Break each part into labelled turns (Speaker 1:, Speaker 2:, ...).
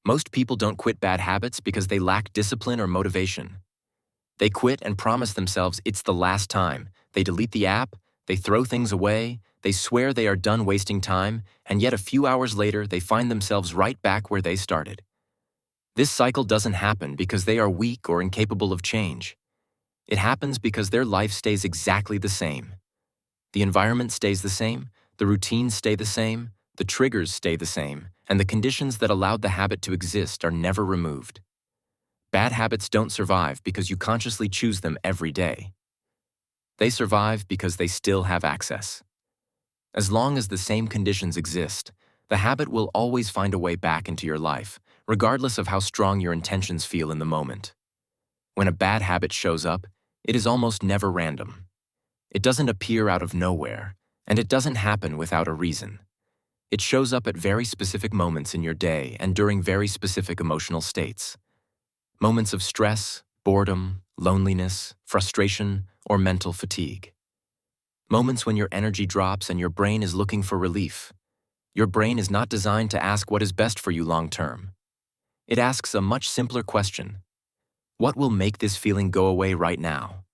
Speaker 1: Most people don't quit bad habits because they lack discipline or motivation. They quit and promise themselves it's the last time. They delete the app, they throw things away, they swear they are done wasting time, and yet a few hours later they find themselves right back where they started. This cycle doesn't happen because they are weak or incapable of change. It happens because their life stays exactly the same. The environment stays the same, the routines stay the same, the triggers stay the same, and the conditions that allowed the habit to exist are never removed. Bad habits don't survive because you consciously choose them every day. They survive because they still have access. As long as the same conditions exist, the habit will always find a way back into your life, regardless of how strong your intentions feel in the moment. When a bad habit shows up, it is almost never random. It doesn't appear out of nowhere, and it doesn't happen without a reason. It shows up at very specific moments in your day and during very specific emotional states. Moments of stress, boredom, loneliness, frustration, or mental fatigue. Moments when your energy drops and your brain is looking for relief. Your brain is not designed to ask what is best for you long term. It asks a much simpler question. What will make this feeling go away right now?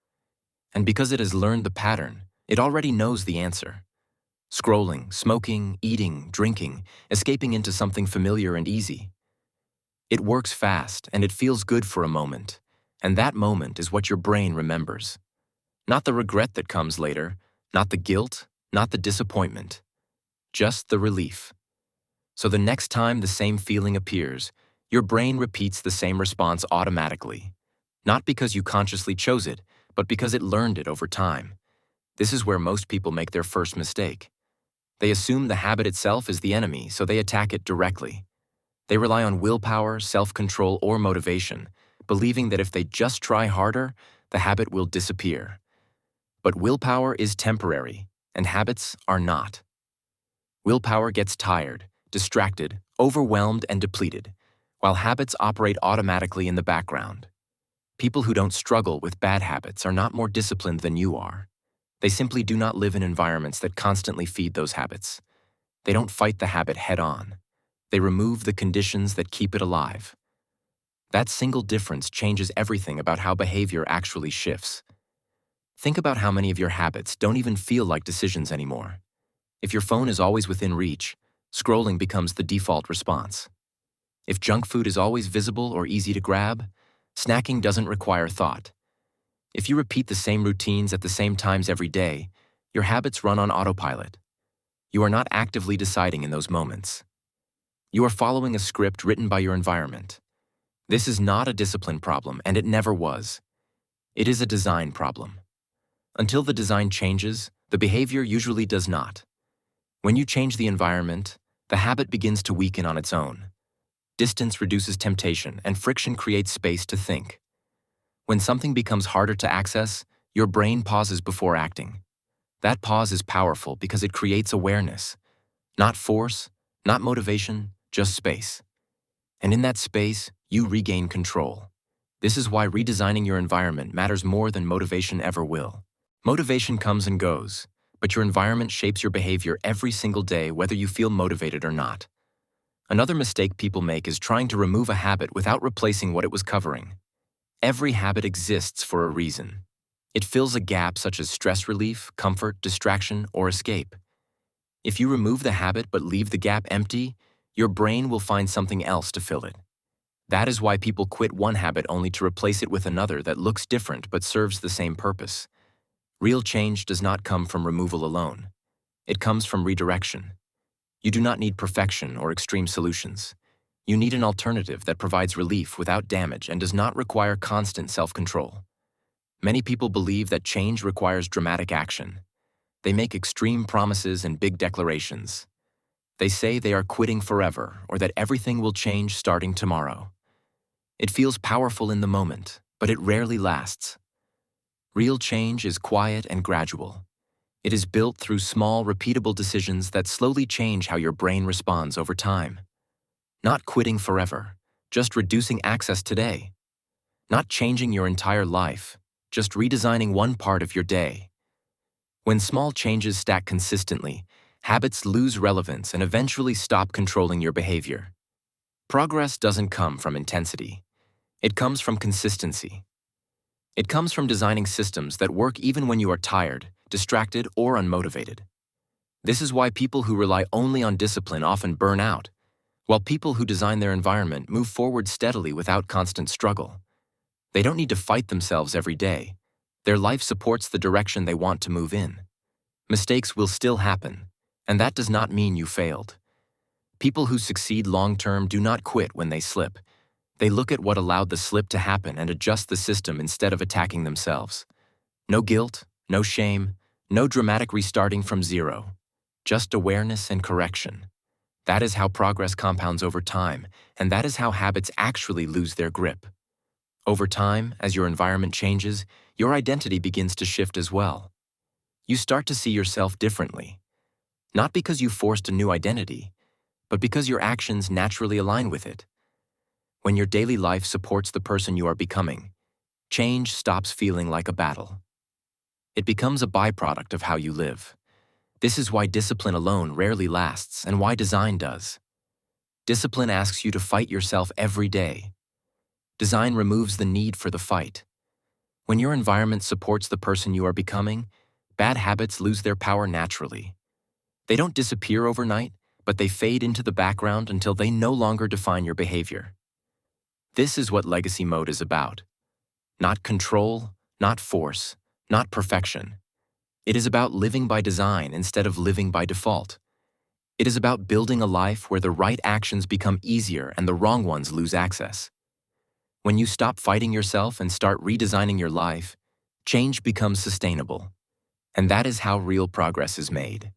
Speaker 1: And because it has learned the pattern, it already knows the answer. Scrolling, smoking, eating, drinking, escaping into something familiar and easy. It works fast and it feels good for a moment, and that moment is what your brain remembers. Not the regret that comes later, not the guilt, not the disappointment, just the relief. So the next time the same feeling appears, your brain repeats the same response automatically, not because you consciously chose it, but because it learned it over time. This is where most people make their first mistake. They assume the habit itself is the enemy, so they attack it directly. They rely on willpower, self-control, or motivation, believing that if they just try harder, the habit will disappear. But willpower is temporary, and habits are not. Willpower gets tired, distracted, overwhelmed, and depleted, while habits operate automatically in the background. People who don't struggle with bad habits are not more disciplined than you are. They simply do not live in environments that constantly feed those habits. They don't fight the habit head-on. They remove the conditions that keep it alive. That single difference changes everything about how behavior actually shifts. Think about how many of your habits don't even feel like decisions anymore. If your phone is always within reach, scrolling becomes the default response. If junk food is always visible or easy to grab, snacking doesn't require thought. If you repeat the same routines at the same times every day, your habits run on autopilot. You are not actively deciding in those moments. You are following a script written by your environment. This is not a discipline problem, and it never was. It is a design problem. Until the design changes, the behavior usually does not. When you change the environment, the habit begins to weaken on its own. Distance reduces temptation, and friction creates space to think. When something becomes harder to access, your brain pauses before acting. That pause is powerful because it creates awareness. Not force, not motivation, just space. And in that space, you regain control. This is why redesigning your environment matters more than motivation ever will. Motivation comes and goes, but your environment shapes your behavior every single day whether you feel motivated or not. Another mistake people make is trying to remove a habit without replacing what it was covering. Every habit exists for a reason. It fills a gap such as stress relief, comfort, distraction, or escape. If you remove the habit but leave the gap empty, your brain will find something else to fill it. That is why people quit one habit only to replace it with another that looks different but serves the same purpose. Real change does not come from removal alone. It comes from redirection. You do not need perfection or extreme solutions. You need an alternative that provides relief without damage and does not require constant self-control. Many people believe that change requires dramatic action. They make extreme promises and big declarations. They say they are quitting forever or that everything will change starting tomorrow. It feels powerful in the moment, but it rarely lasts. Real change is quiet and gradual. It is built through small, repeatable decisions that slowly change how your brain responds over time. Not quitting forever, just reducing access today. Not changing your entire life, just redesigning one part of your day. When small changes stack consistently, habits lose relevance and eventually stop controlling your behavior. Progress doesn't come from intensity. It comes from consistency. It comes from designing systems that work even when you are tired, distracted, or unmotivated. This is why people who rely only on discipline often burn out, while people who design their environment move forward steadily without constant struggle. They don't need to fight themselves every day. Their life supports the direction they want to move in. Mistakes will still happen, and that does not mean you failed. People who succeed long-term do not quit when they slip. They look at what allowed the slip to happen and adjust the system instead of attacking themselves. No guilt, no shame, no dramatic restarting from zero. Just awareness and correction. That is how progress compounds over time, and that is how habits actually lose their grip. Over time, as your environment changes, your identity begins to shift as well. You start to see yourself differently. Not because you forced a new identity, but because your actions naturally align with it. When your daily life supports the person you are becoming, change stops feeling like a battle. It becomes a byproduct of how you live. This is why discipline alone rarely lasts and why design does. Discipline asks you to fight yourself every day. Design removes the need for the fight. When your environment supports the person you are becoming, bad habits lose their power naturally. They don't disappear overnight, but they fade into the background until they no longer define your behavior. This is what legacy mode is about. Not control, not force, not perfection. It is about living by design instead of living by default. It is about building a life where the right actions become easier and the wrong ones lose access. When you stop fighting yourself and start redesigning your life, change becomes sustainable. And that is how real progress is made.